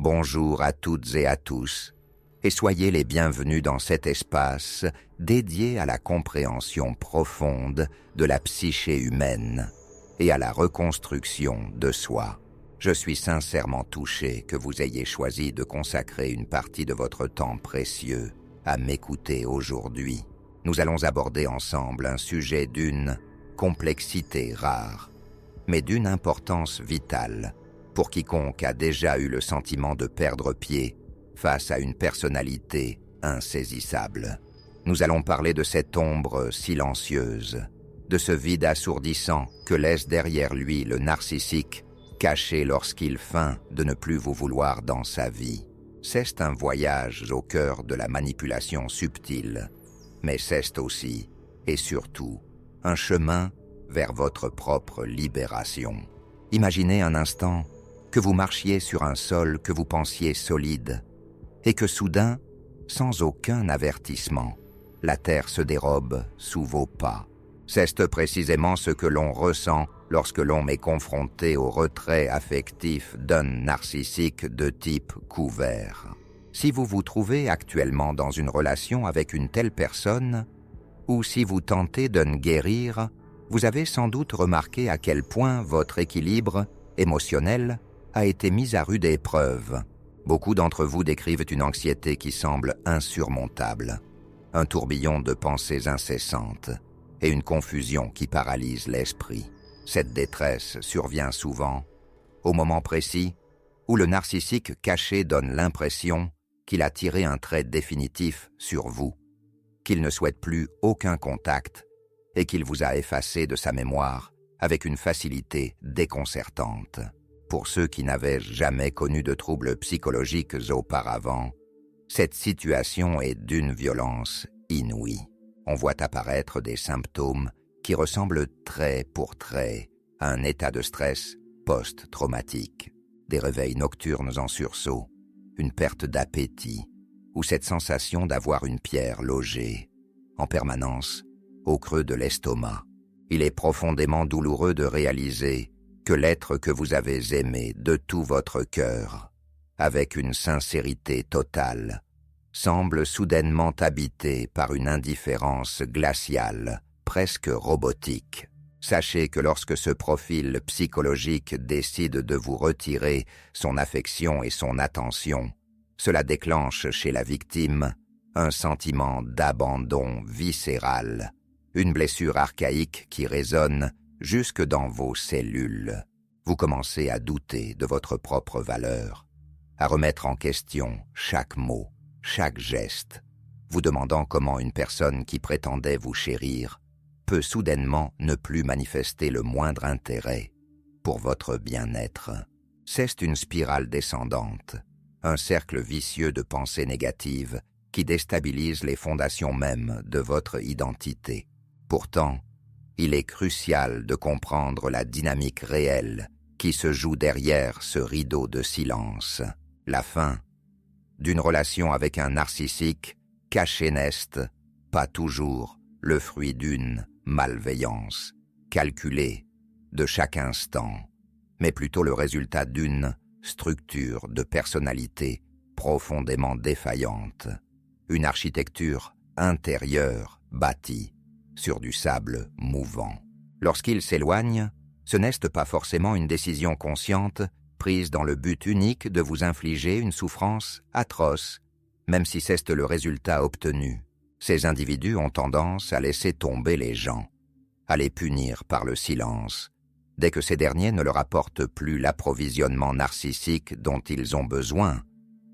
Bonjour à toutes et à tous, et soyez les bienvenus dans cet espace dédié à la compréhension profonde de la psyché humaine et à la reconstruction de soi. Je suis sincèrement touché que vous ayez choisi de consacrer une partie de votre temps précieux à m'écouter aujourd'hui. Nous allons aborder ensemble un sujet d'une complexité rare, mais d'une importance vitale pour quiconque a déjà eu le sentiment de perdre pied face à une personnalité insaisissable. Nous allons parler de cette ombre silencieuse, de ce vide assourdissant que laisse derrière lui le narcissique, caché lorsqu'il feint de ne plus vous vouloir dans sa vie. C'est un voyage au cœur de la manipulation subtile, mais c'est aussi, et surtout, un chemin vers votre propre libération. Imaginez un instant que vous marchiez sur un sol que vous pensiez solide, et que soudain, sans aucun avertissement, la terre se dérobe sous vos pas. C'est précisément ce que l'on ressent lorsque l'on est confronté au retrait affectif d'un narcissique de type couvert. Si vous vous trouvez actuellement dans une relation avec une telle personne, ou si vous tentez d'en guérir, vous avez sans doute remarqué à quel point votre équilibre émotionnel a été mis à rude épreuve. Beaucoup d'entre vous décrivent une anxiété qui semble insurmontable, un tourbillon de pensées incessantes et une confusion qui paralyse l'esprit. Cette détresse survient souvent au moment précis où le narcissique caché donne l'impression qu'il a tiré un trait définitif sur vous, qu'il ne souhaite plus aucun contact et qu'il vous a effacé de sa mémoire avec une facilité déconcertante. Pour ceux qui n'avaient jamais connu de troubles psychologiques auparavant, cette situation est d'une violence inouïe. On voit apparaître des symptômes qui ressemblent trait pour trait à un état de stress post-traumatique, des réveils nocturnes en sursaut, une perte d'appétit ou cette sensation d'avoir une pierre logée en permanence au creux de l'estomac. Il est profondément douloureux de réaliser que l'être que vous avez aimé de tout votre cœur, avec une sincérité totale, semble soudainement habité par une indifférence glaciale, presque robotique. Sachez que lorsque ce profil psychologique décide de vous retirer son affection et son attention, cela déclenche chez la victime un sentiment d'abandon viscéral, une blessure archaïque qui résonne jusque dans vos cellules. Vous commencez à douter de votre propre valeur, à remettre en question chaque mot, chaque geste, vous demandant comment une personne qui prétendait vous chérir peut soudainement ne plus manifester le moindre intérêt pour votre bien-être. C'est une spirale descendante, un cercle vicieux de pensées négatives qui déstabilise les fondations mêmes de votre identité. Pourtant, il est crucial de comprendre la dynamique réelle qui se joue derrière ce rideau de silence. La fin d'une relation avec un narcissique caché n'est pas toujours le fruit d'une malveillance calculée de chaque instant, mais plutôt le résultat d'une structure de personnalité profondément défaillante, une architecture intérieure bâtie sur du sable mouvant. Lorsqu'il s'éloigne, ce n'est pas forcément une décision consciente prise dans le but unique de vous infliger une souffrance atroce, même si c'est le résultat obtenu. Ces individus ont tendance à laisser tomber les gens, à les punir par le silence, dès que ces derniers ne leur apportent plus l'approvisionnement narcissique dont ils ont besoin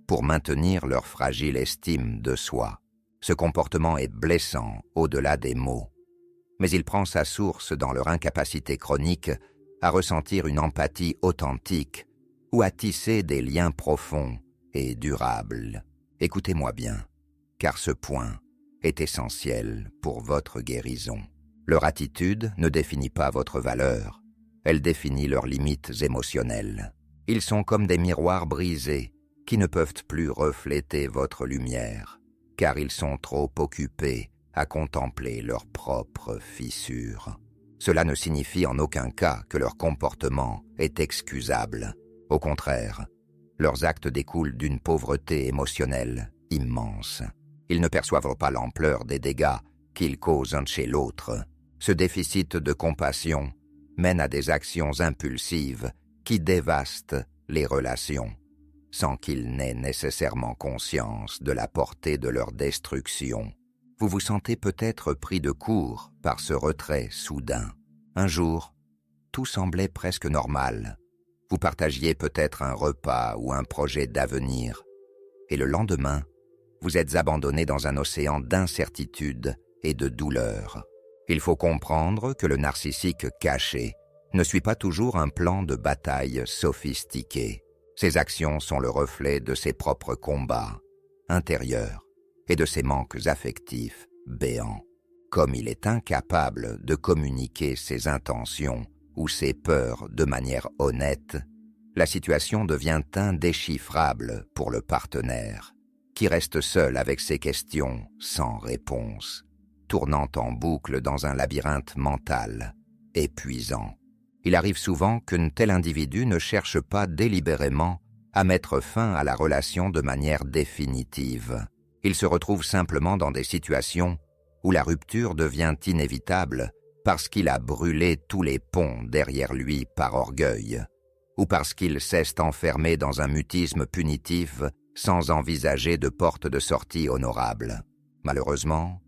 pour maintenir leur fragile estime de soi. Ce comportement est blessant au-delà des mots, mais il prend sa source dans leur incapacité chronique à ressentir une empathie authentique ou à tisser des liens profonds et durables. Écoutez-moi bien, car ce point est essentiel pour votre guérison. Leur attitude ne définit pas votre valeur, elle définit leurs limites émotionnelles. Ils sont comme des miroirs brisés qui ne peuvent plus refléter votre lumière, car ils sont trop occupés à contempler leurs propres fissures. Cela ne signifie en aucun cas que leur comportement est excusable. Au contraire, Leurs actes découlent d'une pauvreté émotionnelle immense. Ils ne perçoivent pas l'ampleur des dégâts qu'ils causent un chez l'autre. Ce déficit de compassion mène à des actions impulsives qui dévastent les relations, sans qu'ils n'aient nécessairement conscience de la portée de leur destruction. Vous vous sentez peut-être pris de court par ce retrait soudain. Un jour, tout semblait presque normal. Vous partagiez peut-être un repas ou un projet d'avenir. Et le lendemain, vous êtes abandonné dans un océan d'incertitude et de douleur. Il faut comprendre que le narcissique caché ne suit pas toujours un plan de bataille sophistiqué. Ses actions sont le reflet de ses propres combats intérieurs et de ses manques affectifs béants. Comme il est incapable de communiquer ses intentions ou ses peurs de manière honnête, la situation devient indéchiffrable pour le partenaire, qui reste seul avec ses questions sans réponse, tournant en boucle dans un labyrinthe mental épuisant. Il arrive souvent qu'un tel individu ne cherche pas délibérément à mettre fin à la relation de manière définitive. Il se retrouve simplement dans des situations où la rupture devient inévitable parce qu'il a brûlé tous les ponts derrière lui par orgueil, ou parce qu'il s'est enfermé dans un mutisme punitif sans envisager de porte de sortie honorable. Malheureusement,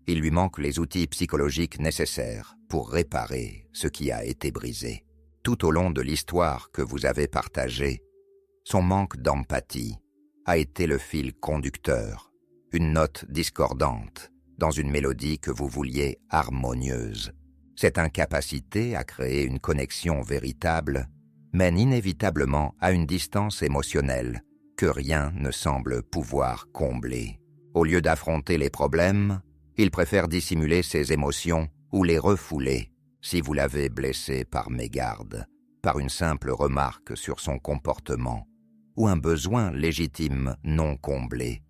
il lui manque les outils psychologiques nécessaires pour réparer ce qui a été brisé. Tout au long de l'histoire que vous avez partagée, son manque d'empathie a été le fil conducteur, une note discordante dans une mélodie que vous vouliez harmonieuse. Cette incapacité à créer une connexion véritable mène inévitablement à une distance émotionnelle que rien ne semble pouvoir combler. Au lieu d'affronter les problèmes, il préfère dissimuler ses émotions ou les refouler si vous l'avez blessé par mégarde, par une simple remarque sur son comportement ou un besoin légitime non comblé.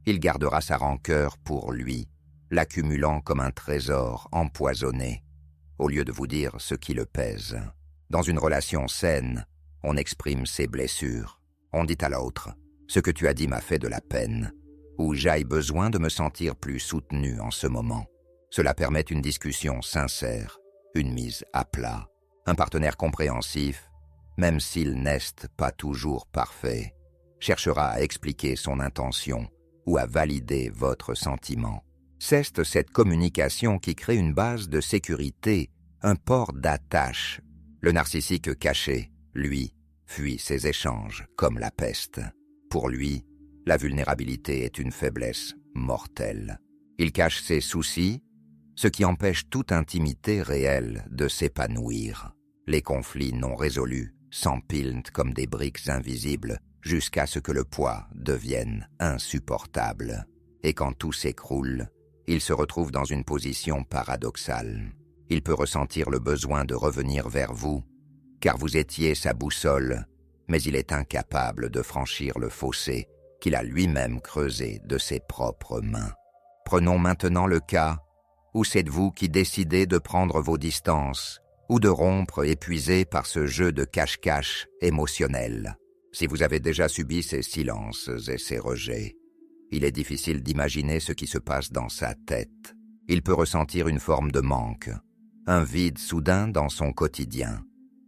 Il gardera sa rancœur pour lui, l'accumulant comme un trésor empoisonné, au lieu de vous dire ce qui le pèse. Dans une relation saine, on exprime ses blessures. On dit à l'autre « Ce que tu as dit m'a fait de la peine » ou « J'ai besoin de me sentir plus soutenu en ce moment ». Cela permet une discussion sincère, une mise à plat, un partenaire compréhensif, même s'il n'est pas toujours parfait, cherchera à expliquer son intention ou à valider votre sentiment. C'est cette communication qui crée une base de sécurité, un port d'attache. Le narcissique caché, lui, fuit ces échanges comme la peste. Pour lui, la vulnérabilité est une faiblesse mortelle. Il cache ses soucis, ce qui empêche toute intimité réelle de s'épanouir. Les conflits non résolus s'empilent comme des briques invisibles jusqu'à ce que le poids devienne insupportable. Et quand tout s'écroule, il se retrouve dans une position paradoxale. Il peut ressentir le besoin de revenir vers vous, car vous étiez sa boussole, mais il est incapable de franchir le fossé qu'il a lui-même creusé de ses propres mains. Prenons maintenant le cas où c'est vous qui décidez de prendre vos distances ou de rompre épuisé par ce jeu de cache-cache émotionnel. Si vous avez déjà subi ces silences et ces rejets, il est difficile d'imaginer ce qui se passe dans sa tête. Il peut ressentir une forme de manque, un vide soudain dans son quotidien,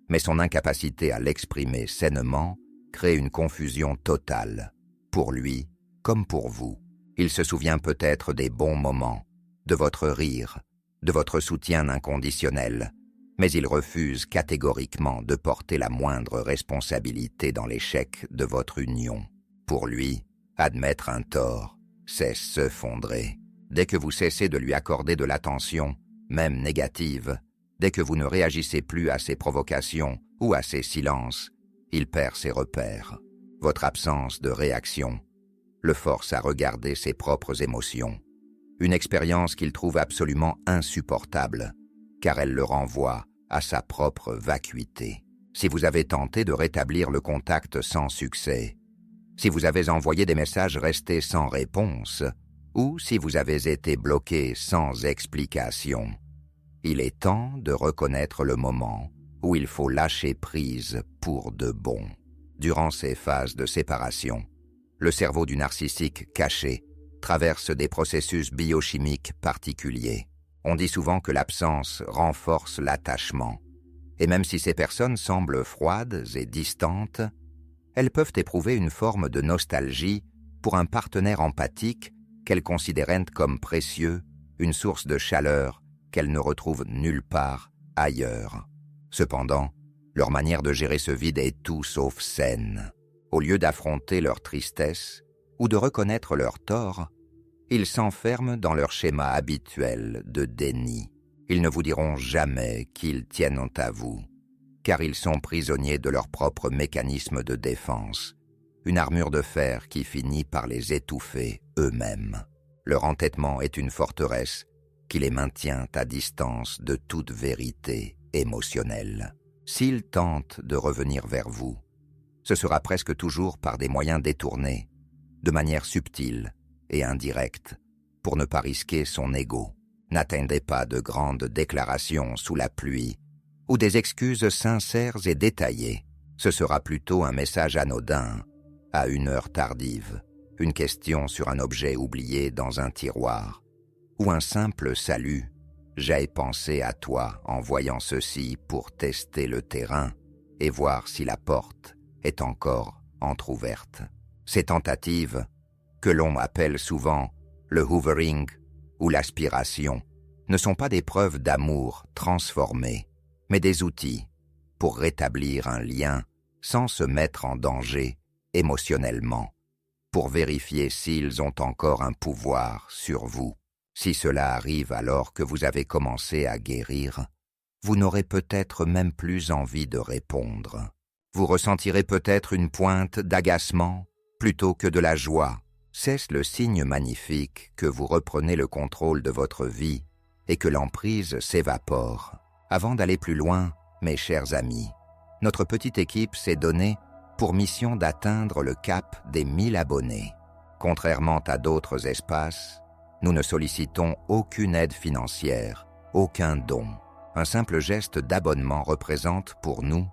mais son incapacité à l'exprimer sainement crée une confusion totale, pour lui comme pour vous. Il se souvient peut-être des bons moments, de votre rire, de votre soutien inconditionnel, mais il refuse catégoriquement de porter la moindre responsabilité dans l'échec de votre union. Pour lui, admettre un tort, c'est s'effondrer. Dès que vous cessez de lui accorder de l'attention, même négative, dès que vous ne réagissez plus à ses provocations ou à ses silences, il perd ses repères. Votre absence de réaction le force à regarder ses propres émotions. Une expérience qu'il trouve absolument insupportable, car elle le renvoie à sa propre vacuité. Si vous avez tenté de rétablir le contact sans succès, si vous avez envoyé des messages restés sans réponse, ou si vous avez été bloqué sans explication, il est temps de reconnaître le moment où il faut lâcher prise pour de bon. Durant ces phases de séparation, le cerveau du narcissique caché traverse des processus biochimiques particuliers. On dit souvent que l'absence renforce l'attachement. Et même si ces personnes semblent froides et distantes, elles peuvent éprouver une forme de nostalgie pour un partenaire empathique qu'elles considèrent comme précieux, une source de chaleur qu'elles ne retrouvent nulle part ailleurs. Cependant, leur manière de gérer ce vide est tout sauf saine. Au lieu d'affronter leur tristesse ou de reconnaître leur tort, ils s'enferment dans leur schéma habituel de déni. Ils ne vous diront jamais qu'ils tiennent à vous, car ils sont prisonniers de leur propre mécanisme de défense, une armure de fer qui finit par les étouffer eux-mêmes. Leur entêtement est une forteresse qui les maintient à distance de toute vérité émotionnelle. S'ils tentent de revenir vers vous, ce sera presque toujours par des moyens détournés, de manière subtile et indirecte, pour ne pas risquer son ego. N'attendez pas de grandes déclarations sous la pluie ou des excuses sincères et détaillées. Ce sera plutôt un message anodin, à une heure tardive, une question sur un objet oublié dans un tiroir, ou un simple salut. J'ai pensé à toi en voyant ceci pour tester le terrain et voir si la porte est encore entr'ouverte. Ces tentatives, que l'on appelle souvent le hoovering ou l'aspiration, ne sont pas des preuves d'amour transformées, mais des outils pour rétablir un lien sans se mettre en danger émotionnellement, pour vérifier s'ils ont encore un pouvoir sur vous. Si cela arrive alors que vous avez commencé à guérir, vous n'aurez peut-être même plus envie de répondre. Vous ressentirez peut-être une pointe d'agacement plutôt que de la joie. C'est le signe magnifique que vous reprenez le contrôle de votre vie et que l'emprise s'évapore. Avant d'aller plus loin, mes chers amis, notre petite équipe s'est donnée pour mission d'atteindre le cap des 1000 abonnés. Contrairement à d'autres espaces, nous ne sollicitons aucune aide financière, aucun don. Un simple geste d'abonnement représente pour nous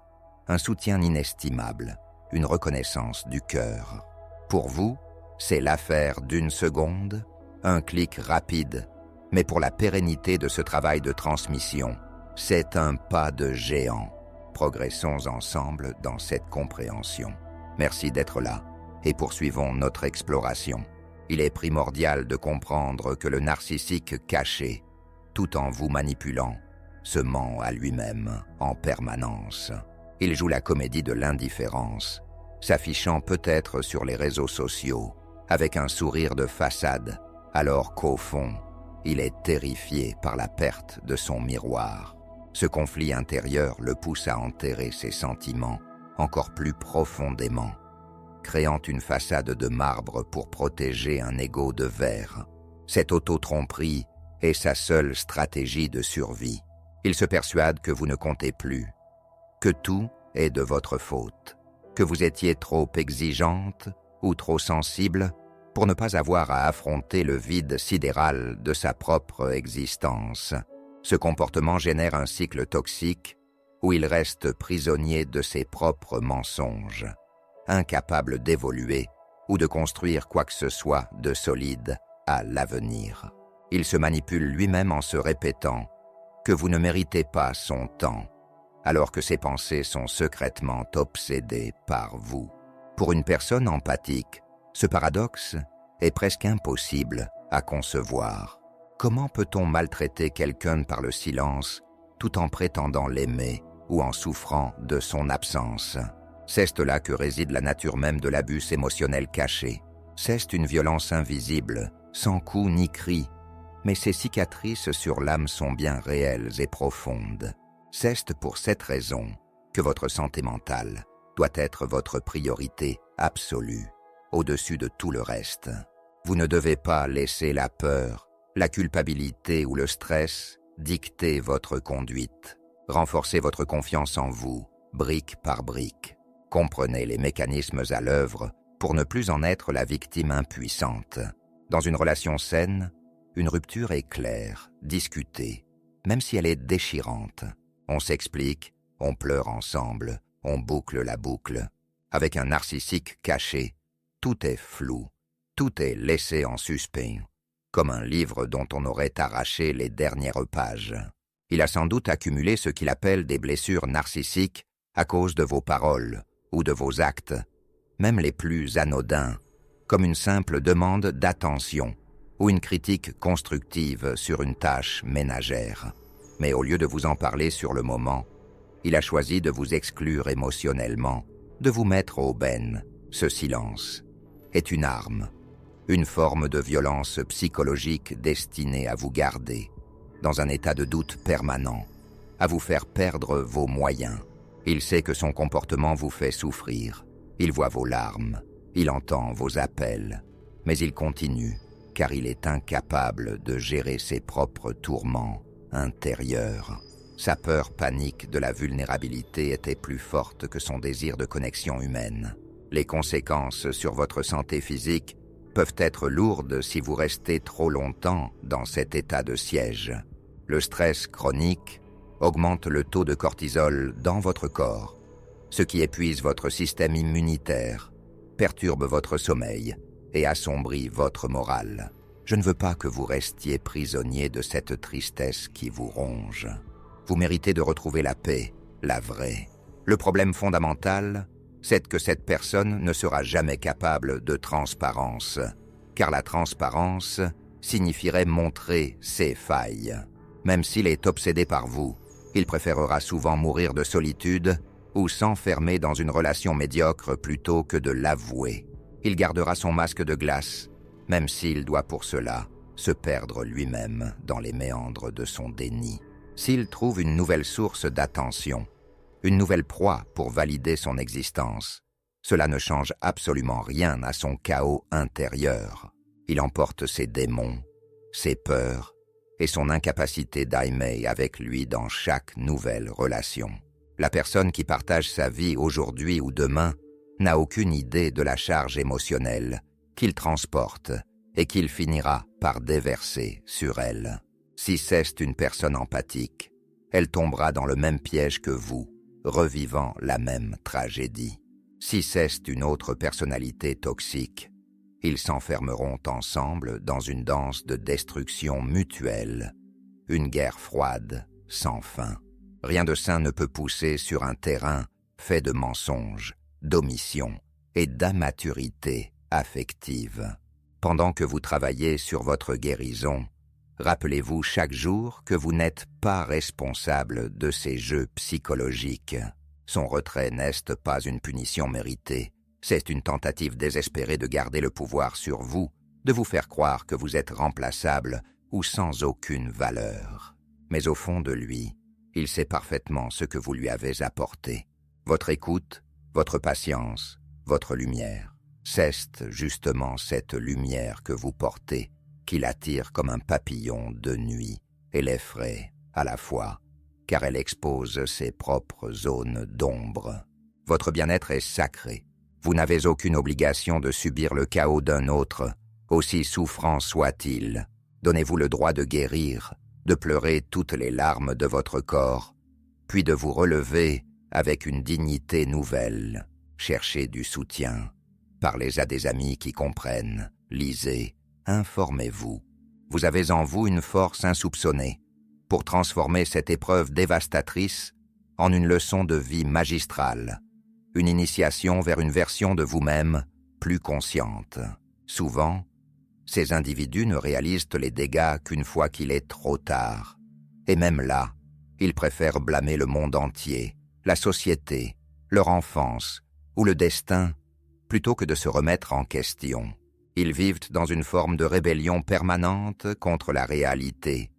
un soutien inestimable, une reconnaissance du cœur. Pour vous, c'est l'affaire d'une seconde, un clic rapide, mais pour la pérennité de ce travail de transmission, c'est un pas de géant. Progressons ensemble dans cette compréhension. Merci d'être là et poursuivons notre exploration. Il est primordial de comprendre que le narcissique caché, tout en vous manipulant, se ment à lui-même en permanence. Il joue la comédie de l'indifférence, s'affichant peut-être sur les réseaux sociaux, avec un sourire de façade, alors qu'au fond, il est terrifié par la perte de son miroir. Ce conflit intérieur le pousse à enterrer ses sentiments encore plus profondément, créant une façade de marbre pour protéger un ego de verre. Cette auto-tromperie est sa seule stratégie de survie. Il se persuade que vous ne comptez plus, que tout est de votre faute, que vous étiez trop exigeante ou trop sensible pour ne pas avoir à affronter le vide sidéral de sa propre existence. Ce comportement génère un cycle toxique où il reste prisonnier de ses propres mensonges, incapable d'évoluer ou de construire quoi que ce soit de solide à l'avenir. Il se manipule lui-même en se répétant que vous ne méritez pas son temps, alors que ses pensées sont secrètement obsédées par vous. Pour une personne empathique, ce paradoxe est presque impossible à concevoir. Comment peut-on maltraiter quelqu'un par le silence tout en prétendant l'aimer ou en souffrant de son absence? C'est là que réside la nature même de l'abus émotionnel caché. C'est une violence invisible, sans coup ni cri, mais ses cicatrices sur l'âme sont bien réelles et profondes. C'est pour cette raison que votre santé mentale doit être votre priorité absolue, au-dessus de tout le reste. Vous ne devez pas laisser la peur, la culpabilité ou le stress dicter votre conduite. Renforcez votre confiance en vous, brique par brique. Comprenez les mécanismes à l'œuvre pour ne plus en être la victime impuissante. Dans une relation saine, une rupture est claire, discutée, même si elle est déchirante. On s'explique, on pleure ensemble, on boucle la boucle. Avec un narcissique caché, tout est flou, tout est laissé en suspens, comme un livre dont on aurait arraché les dernières pages. Il a sans doute accumulé ce qu'il appelle des blessures narcissiques à cause de vos paroles ou de vos actes, même les plus anodins, comme une simple demande d'attention ou une critique constructive sur une tâche ménagère. Mais au lieu de vous en parler sur le moment, il a choisi de vous exclure émotionnellement, de vous mettre au bain. Ce silence est une arme, une forme de violence psychologique destinée à vous garder dans un état de doute permanent, à vous faire perdre vos moyens. Il sait que son comportement vous fait souffrir, il voit vos larmes, il entend vos appels, mais il continue, car il est incapable de gérer ses propres tourments intérieurs. Sa peur panique de la vulnérabilité était plus forte que son désir de connexion humaine. Les conséquences sur votre santé physique peuvent être lourdes si vous restez trop longtemps dans cet état de siège. Le stress chronique augmente le taux de cortisol dans votre corps, ce qui épuise votre système immunitaire, perturbe votre sommeil et assombrit votre morale. Je ne veux pas que vous restiez prisonnier de cette tristesse qui vous ronge. Vous méritez de retrouver la paix, la vraie. Le problème fondamental, c'est que cette personne ne sera jamais capable de transparence, car la transparence signifierait montrer ses failles. Même s'il est obsédé par vous, il préférera souvent mourir de solitude ou s'enfermer dans une relation médiocre plutôt que de l'avouer. Il gardera son masque de glace, même s'il doit pour cela se perdre lui-même dans les méandres de son déni. S'il trouve une nouvelle source d'attention, une nouvelle proie pour valider son existence, cela ne change absolument rien à son chaos intérieur. Il emporte ses démons, ses peurs et son incapacité d'aimer avec lui dans chaque nouvelle relation. La personne qui partage sa vie aujourd'hui ou demain n'a aucune idée de la charge émotionnelle qu'il transporte et qu'il finira par déverser sur elle. Si c'est une personne empathique, elle tombera dans le même piège que vous, revivant la même tragédie. Si c'est une autre personnalité toxique, ils s'enfermeront ensemble dans une danse de destruction mutuelle, une guerre froide sans fin. Rien de sain ne peut pousser sur un terrain fait de mensonges, d'omissions et d'immaturité affective. Pendant que vous travaillez sur votre guérison, rappelez-vous chaque jour que vous n'êtes pas responsable de ces jeux psychologiques. Son retrait n'est pas une punition méritée, c'est une tentative désespérée de garder le pouvoir sur vous, de vous faire croire que vous êtes remplaçable ou sans aucune valeur. Mais au fond de lui, il sait parfaitement ce que vous lui avez apporté. Votre écoute, votre patience, votre lumière. C'est justement cette lumière que vous portez qui l'attire comme un papillon de nuit et l'effraie à la fois, car elle expose ses propres zones d'ombre. Votre bien-être est sacré. Vous n'avez aucune obligation de subir le chaos d'un autre, aussi souffrant soit-il. Donnez-vous le droit de guérir, de pleurer toutes les larmes de votre corps, puis de vous relever avec une dignité nouvelle. Cherchez du soutien. Parlez à des amis qui comprennent. Lisez. Informez-vous. Vous avez en vous une force insoupçonnée pour transformer cette épreuve dévastatrice en une leçon de vie magistrale, une initiation vers une version de vous-même plus consciente. Souvent, ces individus ne réalisent les dégâts qu'une fois qu'il est trop tard. Et même là, ils préfèrent blâmer le monde entier, la société, leur enfance ou le destin, plutôt que de se remettre en question. Ils vivent dans une forme de rébellion permanente contre la réalité,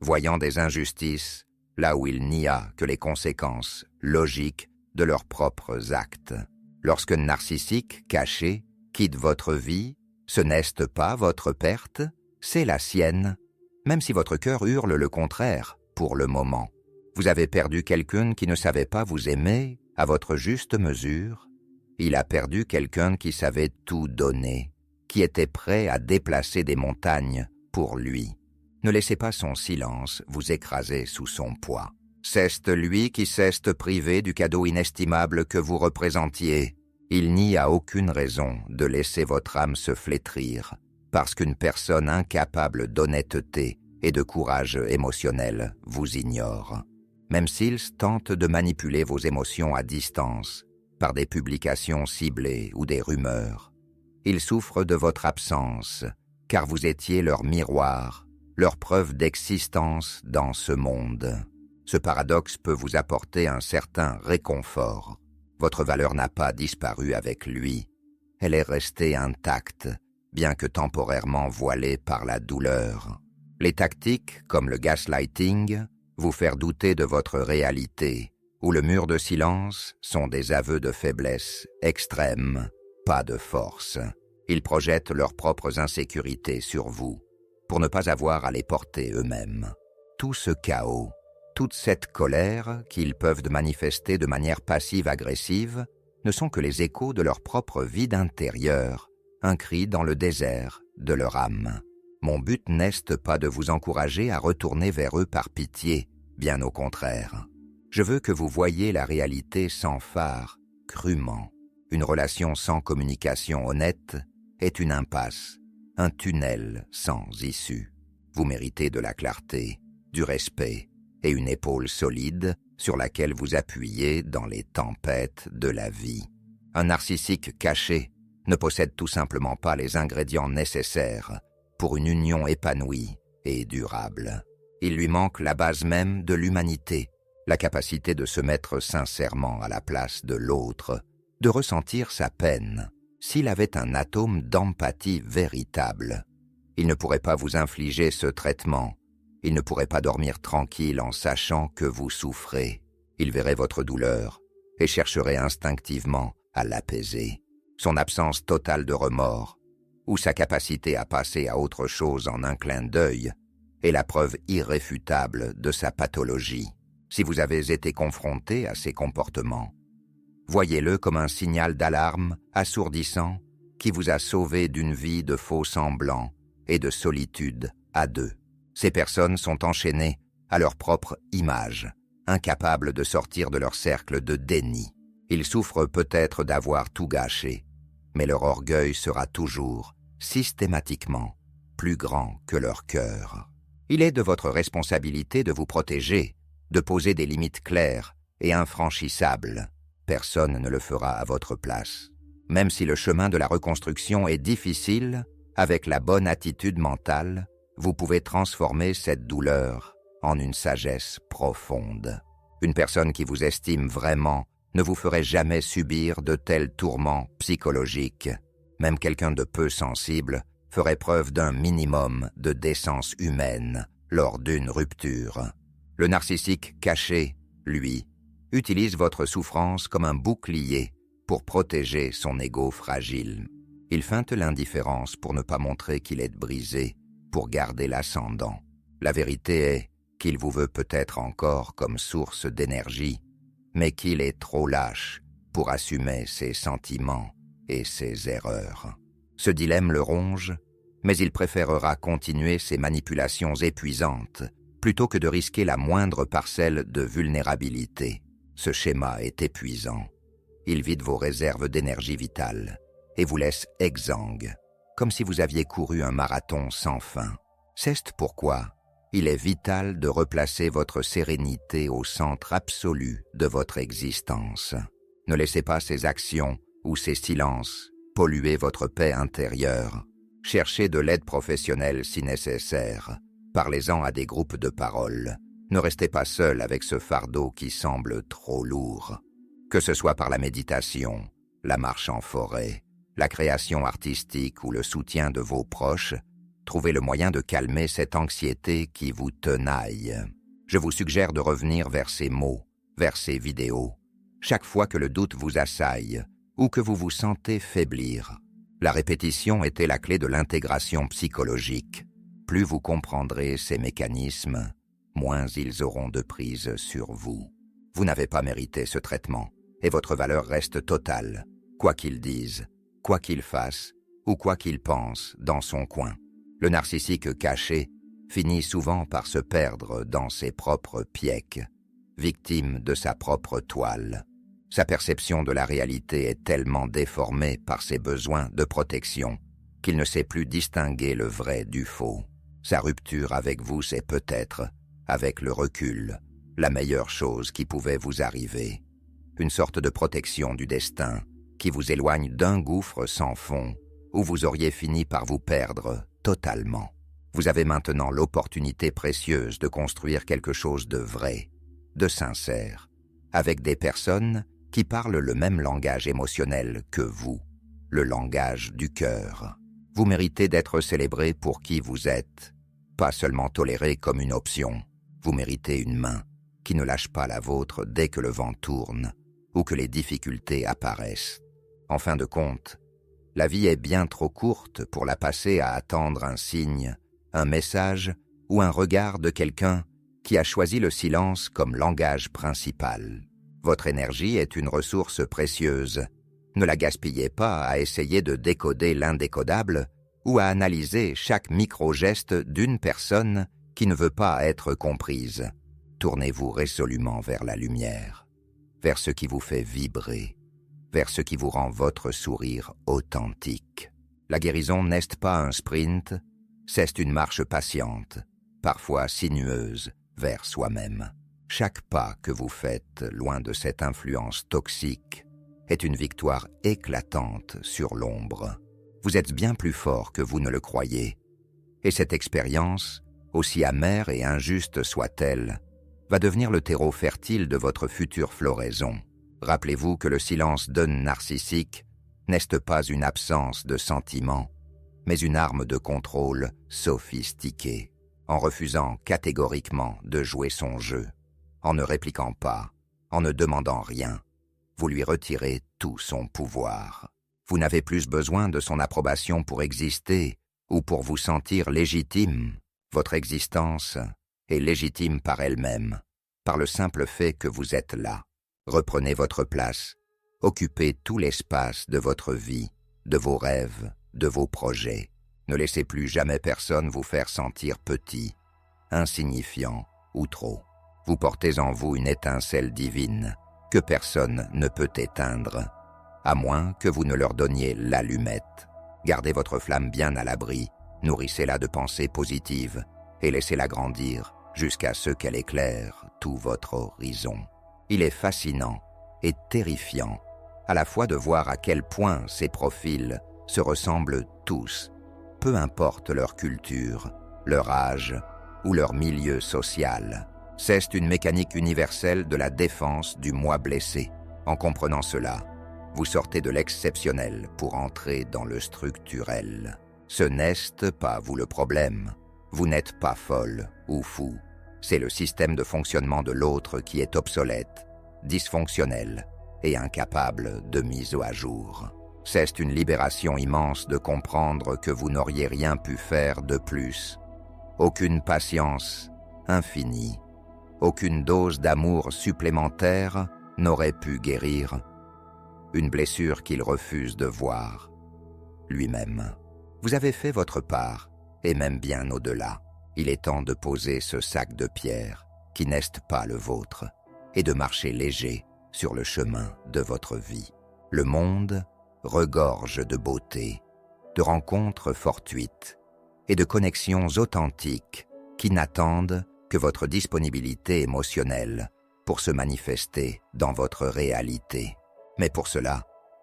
voyant des injustices là où il n'y a que les conséquences logiques de leurs propres actes. Lorsqu'un narcissique caché quitte votre vie, ce n'est pas votre perte, c'est la sienne, même si votre cœur hurle le contraire pour le moment. Vous avez perdu quelqu'un qui ne savait pas vous aimer à votre juste mesure. Il a perdu quelqu'un qui savait tout donner, qui était prêt à déplacer des montagnes pour lui. Ne laissez pas son silence vous écraser sous son poids. C'est lui qui s'est privé du cadeau inestimable que vous représentiez. Il n'y a aucune raison de laisser votre âme se flétrir parce qu'une personne incapable d'honnêteté et de courage émotionnel vous ignore. Même s'ils tentent de manipuler vos émotions à distance par des publications ciblées ou des rumeurs, ils souffrent de votre absence car vous étiez leur miroir, leur preuve d'existence dans ce monde. Ce paradoxe peut vous apporter un certain réconfort. Votre valeur n'a pas disparu avec lui. Elle est restée intacte, bien que temporairement voilée par la douleur. Les tactiques, comme le gaslighting, vous faire douter de votre réalité, ou le mur de silence, sont des aveux de faiblesse extrême, pas de force. Ils projettent leurs propres insécurités sur vous, pour ne pas avoir à les porter eux-mêmes. Tout ce chaos, toute cette colère qu'ils peuvent manifester de manière passive-agressive ne sont que les échos de leur propre vide intérieur, un cri dans le désert de leur âme. Mon but n'est pas de vous encourager à retourner vers eux par pitié, bien au contraire. Je veux que vous voyiez la réalité sans phare, crûment. Une relation sans communication honnête est une impasse, un tunnel sans issue. Vous méritez de la clarté, du respect et une épaule solide sur laquelle vous appuyez dans les tempêtes de la vie. Un narcissique caché ne possède tout simplement pas les ingrédients nécessaires pour une union épanouie et durable. Il lui manque la base même de l'humanité, la capacité de se mettre sincèrement à la place de l'autre, de ressentir sa peine. S'il avait un atome d'empathie véritable, il ne pourrait pas vous infliger ce traitement. Il ne pourrait pas dormir tranquille en sachant que vous souffrez. Il verrait votre douleur et chercherait instinctivement à l'apaiser. Son absence totale de remords ou sa capacité à passer à autre chose en un clin d'œil est la preuve irréfutable de sa pathologie. Si vous avez été confronté à ces comportements, voyez-le comme un signal d'alarme assourdissant qui vous a sauvé d'une vie de faux semblants et de solitude à deux. Ces personnes sont enchaînées à leur propre image, incapables de sortir de leur cercle de déni. Ils souffrent peut-être d'avoir tout gâché, mais leur orgueil sera toujours, systématiquement, plus grand que leur cœur. Il est de votre responsabilité de vous protéger, de poser des limites claires et infranchissables. Personne ne le fera à votre place. Même si le chemin de la reconstruction est difficile, avec la bonne attitude mentale, vous pouvez transformer cette douleur en une sagesse profonde. Une personne qui vous estime vraiment ne vous ferait jamais subir de tels tourments psychologiques. Même quelqu'un de peu sensible ferait preuve d'un minimum de décence humaine lors d'une rupture. Le narcissique caché, lui, utilise votre souffrance comme un bouclier pour protéger son ego fragile. Il feinte l'indifférence pour ne pas montrer qu'il est brisé, pour garder l'ascendant. La vérité est qu'il vous veut peut-être encore comme source d'énergie, mais qu'il est trop lâche pour assumer ses sentiments et ses erreurs. Ce dilemme le ronge, mais il préférera continuer ses manipulations épuisantes plutôt que de risquer la moindre parcelle de vulnérabilité. Ce schéma est épuisant. Il vide vos réserves d'énergie vitale et vous laisse exsangue, comme si vous aviez couru un marathon sans fin. C'est pourquoi il est vital de replacer votre sérénité au centre absolu de votre existence. Ne laissez pas ces actions ou ces silences polluer votre paix intérieure. Cherchez de l'aide professionnelle si nécessaire. Parlez-en à des groupes de parole. Ne restez pas seul avec ce fardeau qui semble trop lourd. Que ce soit par la méditation, la marche en forêt, la création artistique ou le soutien de vos proches, trouvez le moyen de calmer cette anxiété qui vous tenaille. Je vous suggère de revenir vers ces mots, vers ces vidéos, chaque fois que le doute vous assaille ou que vous vous sentez faiblir. La répétition était la clé de l'intégration psychologique. Plus vous comprendrez ces mécanismes, moins ils auront de prise sur vous. Vous n'avez pas mérité ce traitement, et votre valeur reste totale, quoi qu'il dise, quoi qu'il fasse, ou quoi qu'il pense dans son coin. Le narcissique caché finit souvent par se perdre dans ses propres pièques, victime de sa propre toile. Sa perception de la réalité est tellement déformée par ses besoins de protection qu'il ne sait plus distinguer le vrai du faux. Sa rupture avec vous, c'est peut-être, avec le recul, la meilleure chose qui pouvait vous arriver. Une sorte de protection du destin qui vous éloigne d'un gouffre sans fond où vous auriez fini par vous perdre totalement. Vous avez maintenant l'opportunité précieuse de construire quelque chose de vrai, de sincère, avec des personnes qui parlent le même langage émotionnel que vous, le langage du cœur. Vous méritez d'être célébré pour qui vous êtes, pas seulement toléré comme une option. Vous méritez une main qui ne lâche pas la vôtre dès que le vent tourne ou que les difficultés apparaissent. En fin de compte, la vie est bien trop courte pour la passer à attendre un signe, un message ou un regard de quelqu'un qui a choisi le silence comme langage principal. Votre énergie est une ressource précieuse. Ne la gaspillez pas à essayer de décoder l'indécodable ou à analyser chaque micro-geste d'une personne qui ne veut pas être comprise. Tournez-vous résolument vers la lumière, vers ce qui vous fait vibrer, vers ce qui vous rend votre sourire authentique. La guérison n'est pas un sprint, c'est une marche patiente, parfois sinueuse, vers soi-même. Chaque pas que vous faites loin de cette influence toxique est une victoire éclatante sur l'ombre. Vous êtes bien plus fort que vous ne le croyez. Et cette expérience, aussi amère et injuste soit-elle, va devenir le terreau fertile de votre future floraison. Rappelez-vous que le silence d'un narcissique n'est pas une absence de sentiments, mais une arme de contrôle sophistiquée. En refusant catégoriquement de jouer son jeu, en ne répliquant pas, en ne demandant rien, vous lui retirez tout son pouvoir. Vous n'avez plus besoin de son approbation pour exister ou pour vous sentir légitime. Votre existence est légitime par elle-même, par le simple fait que vous êtes là. Reprenez votre place, occupez tout l'espace de votre vie, de vos rêves, de vos projets. Ne laissez plus jamais personne vous faire sentir petit, insignifiant ou trop. Vous portez en vous une étincelle divine que personne ne peut éteindre, à moins que vous ne leur donniez l'allumette. Gardez votre flamme bien à l'abri, nourrissez-la de pensées positives et laissez-la grandir jusqu'à ce qu'elle éclaire tout votre horizon. Il est fascinant et terrifiant à la fois de voir à quel point ces profils se ressemblent tous, peu importe leur culture, leur âge ou leur milieu social. C'est une mécanique universelle de la défense du moi blessé. En comprenant cela, vous sortez de l'exceptionnel pour entrer dans le structurel. Ce n'est pas vous le problème. Vous n'êtes pas folle ou fou. C'est le système de fonctionnement de l'autre qui est obsolète, dysfonctionnel et incapable de mise à jour. C'est une libération immense de comprendre que vous n'auriez rien pu faire de plus. Aucune patience infinie, aucune dose d'amour supplémentaire n'aurait pu guérir une blessure qu'il refuse de voir lui-même. Vous avez fait votre part, et même bien au-delà. Il est temps de poser ce sac de pierre qui n'est pas le vôtre et de marcher léger sur le chemin de votre vie. Le monde regorge de beauté, de rencontres fortuites et de connexions authentiques qui n'attendent que votre disponibilité émotionnelle pour se manifester dans votre réalité. Mais pour cela,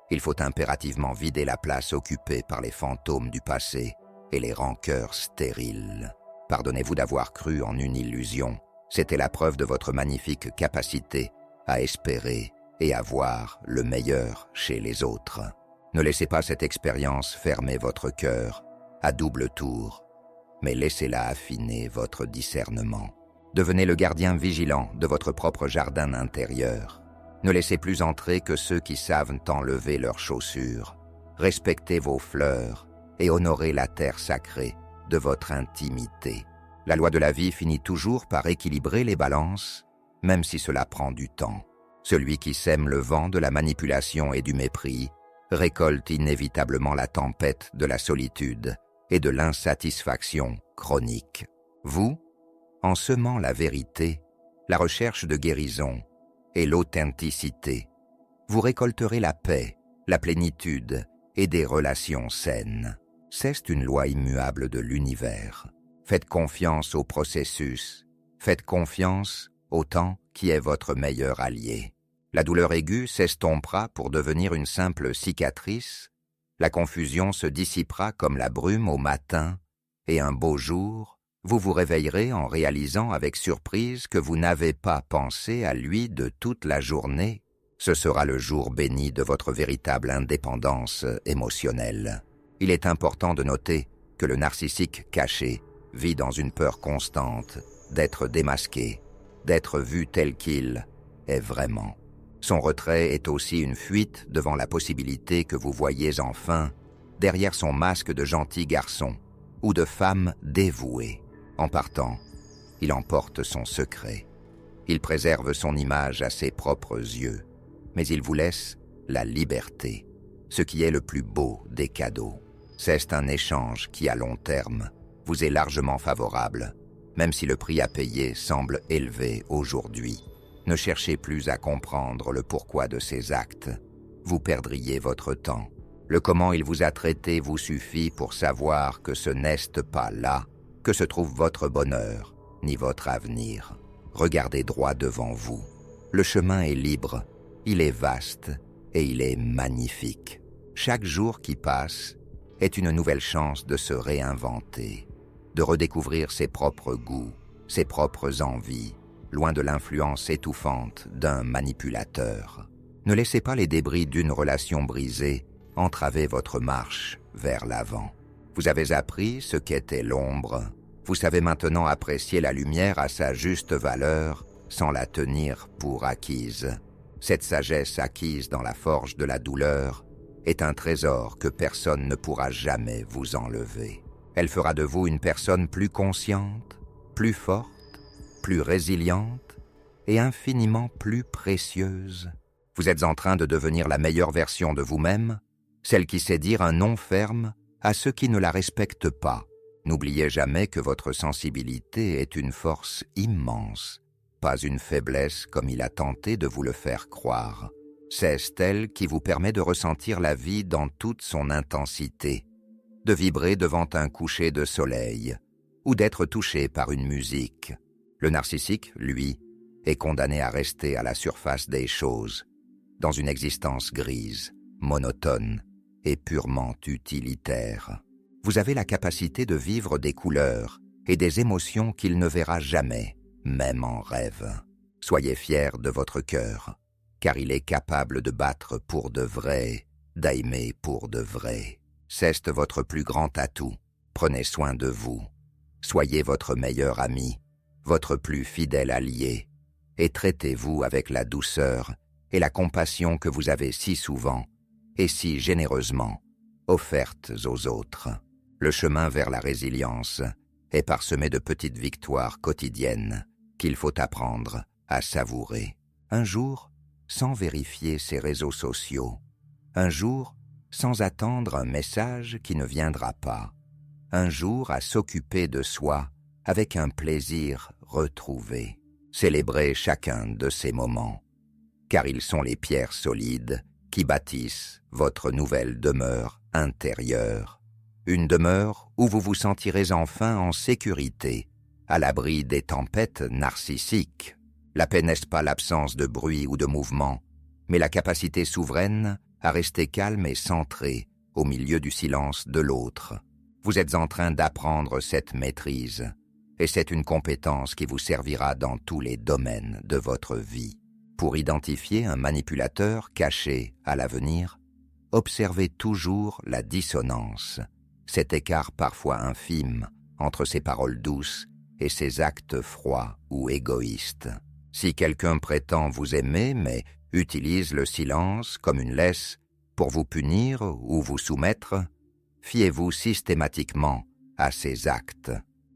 il faut impérativement vider la place occupée par les fantômes du passé et les rancœurs stériles. Pardonnez-vous d'avoir cru en une illusion. C'était la preuve de votre magnifique capacité à espérer et à voir le meilleur chez les autres. Ne laissez pas cette expérience fermer votre cœur à double tour, mais laissez-la affiner votre discernement. Devenez le gardien vigilant de votre propre jardin intérieur. Ne laissez plus entrer que ceux qui savent enlever leurs chaussures. Respectez vos fleurs et honorez la terre sacrée de votre intimité. La loi de la vie finit toujours par équilibrer les balances, même si cela prend du temps. Celui qui sème le vent de la manipulation et du mépris récolte inévitablement la tempête de la solitude et de l'insatisfaction chronique. Vous, en semant la vérité, la recherche de guérison et l'authenticité, vous récolterez la paix, la plénitude et des relations saines. C'est une loi immuable de l'univers. Faites confiance au processus. Faites confiance au temps qui est votre meilleur allié. La douleur aiguë s'estompera pour devenir une simple cicatrice. La confusion se dissipera comme la brume au matin. Et un beau jour, vous vous réveillerez en réalisant avec surprise que vous n'avez pas pensé à lui de toute la journée. Ce sera le jour béni de votre véritable indépendance émotionnelle. Il est important de noter que le narcissique caché vit dans une peur constante d'être démasqué, d'être vu tel qu'il est vraiment. Son retrait est aussi une fuite devant la possibilité que vous voyez enfin derrière son masque de gentil garçon ou de femme dévouée. En partant, il emporte son secret. Il préserve son image à ses propres yeux, mais il vous laisse la liberté, ce qui est le plus beau des cadeaux. C'est un échange qui, à long terme, vous est largement favorable, même si le prix à payer semble élevé aujourd'hui. Ne cherchez plus à comprendre le pourquoi de ces actes. Vous perdriez votre temps. Le comment il vous a traité vous suffit pour savoir que ce n'est pas là que se trouve votre bonheur, ni votre avenir. Regardez droit devant vous. Le chemin est libre, il est vaste et il est magnifique. Chaque jour qui passe est une nouvelle chance de se réinventer, de redécouvrir ses propres goûts, ses propres envies, loin de l'influence étouffante d'un manipulateur. Ne laissez pas les débris d'une relation brisée entraver votre marche vers l'avant. Vous avez appris ce qu'était l'ombre. Vous savez maintenant apprécier la lumière à sa juste valeur sans la tenir pour acquise. Cette sagesse acquise dans la forge de la douleur est un trésor que personne ne pourra jamais vous enlever. Elle fera de vous une personne plus consciente, plus forte, plus résiliente et infiniment plus précieuse. Vous êtes en train de devenir la meilleure version de vous-même, celle qui sait dire un non ferme à ceux qui ne la respectent pas. N'oubliez jamais que votre sensibilité est une force immense, pas une faiblesse comme il a tenté de vous le faire croire. C'est elle qui vous permet de ressentir la vie dans toute son intensité, de vibrer devant un coucher de soleil ou d'être touché par une musique. Le narcissique, lui, est condamné à rester à la surface des choses, dans une existence grise, monotone et purement utilitaire. Vous avez la capacité de vivre des couleurs et des émotions qu'il ne verra jamais, même en rêve. Soyez fiers de votre cœur, car il est capable de battre pour de vrai, d'aimer pour de vrai. C'est votre plus grand atout. Prenez soin de vous. Soyez votre meilleur ami, votre plus fidèle allié, et traitez-vous avec la douceur et la compassion que vous avez si souvent et si généreusement offertes aux autres. Le chemin vers la résilience est parsemé de petites victoires quotidiennes qu'il faut apprendre à savourer. Un jour, sans vérifier ses réseaux sociaux. Un jour, sans attendre un message qui ne viendra pas. Un jour, à s'occuper de soi avec un plaisir retrouvé. Célébrez chacun de ces moments, car ils sont les pierres solides qui bâtissent votre nouvelle demeure intérieure. Une demeure où vous vous sentirez enfin en sécurité, à l'abri des tempêtes narcissiques. La paix n'est pas l'absence de bruit ou de mouvement, mais la capacité souveraine à rester calme et centré au milieu du silence de l'autre. Vous êtes en train d'apprendre cette maîtrise, et c'est une compétence qui vous servira dans tous les domaines de votre vie. Pour identifier un manipulateur caché à l'avenir, observez toujours la dissonance, cet écart parfois infime entre ses paroles douces et ses actes froids ou égoïstes. Si quelqu'un prétend vous aimer mais utilise le silence comme une laisse pour vous punir ou vous soumettre, fiez-vous systématiquement à ses actes.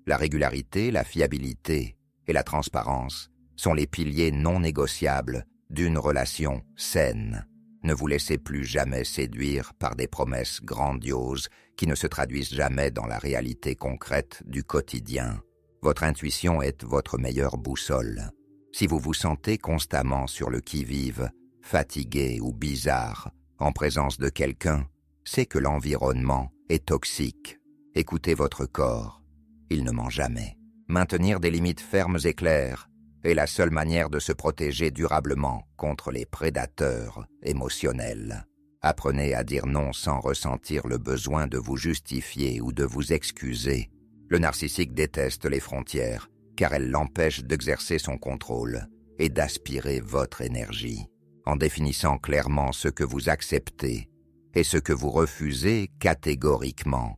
La régularité, la fiabilité et la transparence sont les piliers non négociables d'une relation saine. Ne vous laissez plus jamais séduire par des promesses grandioses qui ne se traduisent jamais dans la réalité concrète du quotidien. Votre intuition est votre meilleure boussole. Si vous vous sentez constamment sur le qui-vive, fatigué ou bizarre en présence de quelqu'un, c'est que l'environnement est toxique. Écoutez votre corps, il ne ment jamais. Maintenir des limites fermes et claires est la seule manière de se protéger durablement contre les prédateurs émotionnels. Apprenez à dire non sans ressentir le besoin de vous justifier ou de vous excuser. Le narcissique déteste les frontières, car elles l'empêchent d'exercer son contrôle et d'aspirer votre énergie. En définissant clairement ce que vous acceptez et ce que vous refusez catégoriquement,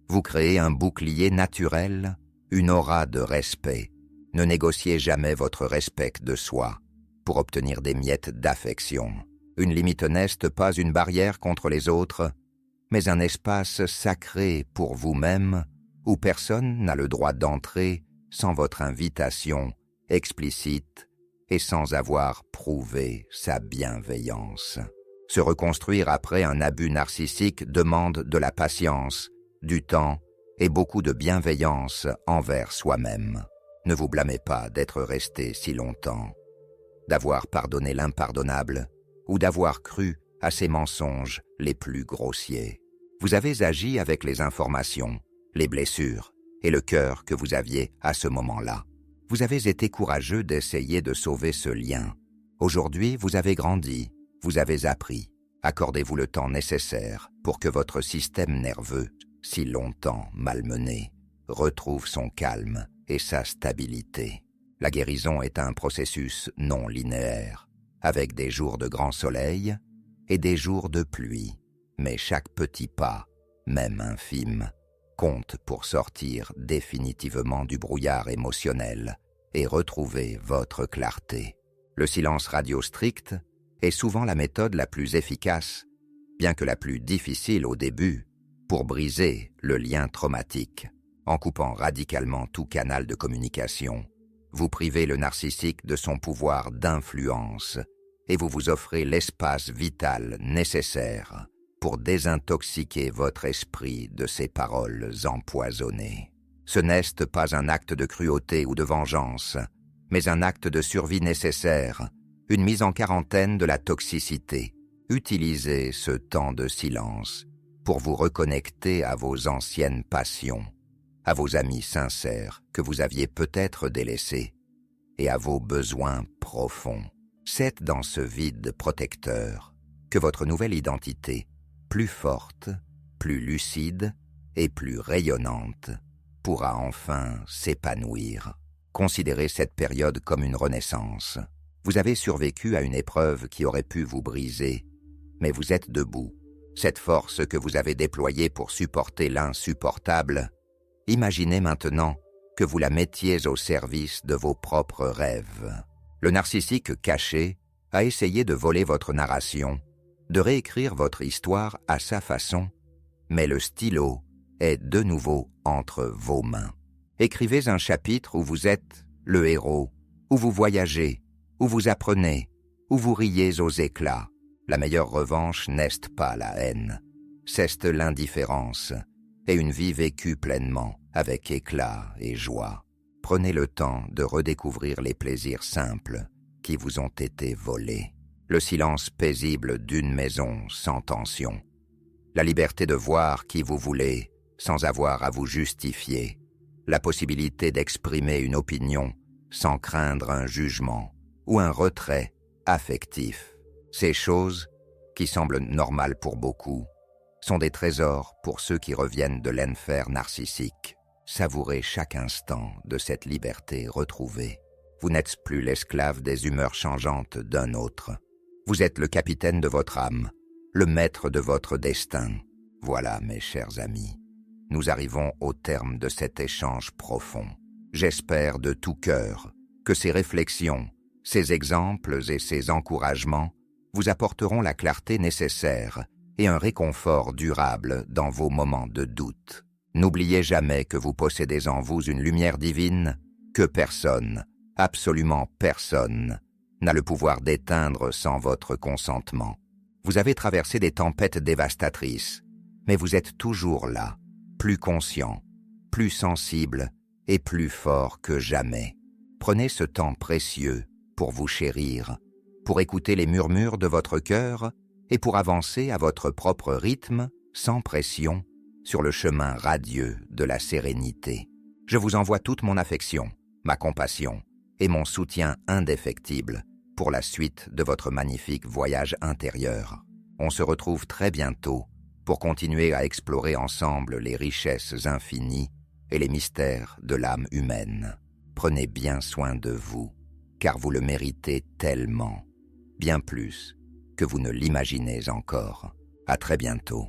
vous créez un bouclier naturel, une aura de respect. Ne négociez jamais votre respect de soi pour obtenir des miettes d'affection. Une limite n'est pas une barrière contre les autres, mais un espace sacré pour vous-même où personne n'a le droit d'entrer sans votre invitation explicite et sans avoir prouvé sa bienveillance. Se reconstruire après un abus narcissique demande de la patience, du temps et beaucoup de bienveillance envers soi-même. Ne vous blâmez pas d'être resté si longtemps, d'avoir pardonné l'impardonnable ou d'avoir cru à ces mensonges les plus grossiers. Vous avez agi avec les informations, les blessures et le cœur que vous aviez à ce moment-là. Vous avez été courageux d'essayer de sauver ce lien. Aujourd'hui, vous avez grandi, vous avez appris. Accordez-vous le temps nécessaire pour que votre système nerveux, si longtemps malmené, retrouve son calme et sa stabilité. La guérison est un processus non linéaire, avec des jours de grand soleil et des jours de pluie. Mais chaque petit pas, même infime, compte pour sortir définitivement du brouillard émotionnel et retrouver votre clarté. Le silence radio strict est souvent la méthode la plus efficace, bien que la plus difficile au début, pour briser le lien traumatique. En coupant radicalement tout canal de communication, vous privez le narcissique de son pouvoir d'influence et vous vous offrez l'espace vital nécessaire pour désintoxiquer votre esprit de ces paroles empoisonnées. Ce n'est pas un acte de cruauté ou de vengeance, mais un acte de survie nécessaire, une mise en quarantaine de la toxicité. Utilisez ce temps de silence pour vous reconnecter à vos anciennes passions, à vos amis sincères que vous aviez peut-être délaissés et à vos besoins profonds. C'est dans ce vide protecteur que votre nouvelle identité, plus forte, plus lucide et plus rayonnante, pourra enfin s'épanouir. Considérez cette période comme une renaissance. Vous avez survécu à une épreuve qui aurait pu vous briser, mais vous êtes debout. Cette force que vous avez déployée pour supporter l'insupportable, imaginez maintenant que vous la mettiez au service de vos propres rêves. Le narcissique caché a essayé de voler votre narration, de réécrire votre histoire à sa façon, mais le stylo est de nouveau entre vos mains. Écrivez un chapitre où vous êtes le héros, où vous voyagez, où vous apprenez, où vous riez aux éclats. La meilleure revanche n'est pas la haine, c'est l'indifférence et une vie vécue pleinement, avec éclat et joie. Prenez le temps de redécouvrir les plaisirs simples qui vous ont été volés. Le silence paisible d'une maison sans tension. La liberté de voir qui vous voulez sans avoir à vous justifier. La possibilité d'exprimer une opinion sans craindre un jugement ou un retrait affectif. Ces choses, qui semblent normales pour beaucoup, sont des trésors pour ceux qui reviennent de l'enfer narcissique. Savourez chaque instant de cette liberté retrouvée. Vous n'êtes plus l'esclave des humeurs changeantes d'un autre. Vous êtes le capitaine de votre âme, le maître de votre destin. Voilà, mes chers amis, nous arrivons au terme de cet échange profond. J'espère de tout cœur que ces réflexions, ces exemples et ces encouragements vous apporteront la clarté nécessaire et un réconfort durable dans vos moments de doute. N'oubliez jamais que vous possédez en vous une lumière divine que personne, absolument personne, n'a le pouvoir d'éteindre sans votre consentement. Vous avez traversé des tempêtes dévastatrices, mais vous êtes toujours là, plus conscient, plus sensible et plus fort que jamais. Prenez ce temps précieux pour vous chérir, pour écouter les murmures de votre cœur et pour avancer à votre propre rythme, sans pression, sur le chemin radieux de la sérénité. Je vous envoie toute mon affection, ma compassion et mon soutien indéfectible pour la suite de votre magnifique voyage intérieur. On se retrouve très bientôt pour continuer à explorer ensemble les richesses infinies et les mystères de l'âme humaine. Prenez bien soin de vous, car vous le méritez tellement, bien plus que vous ne l'imaginez encore. À très bientôt.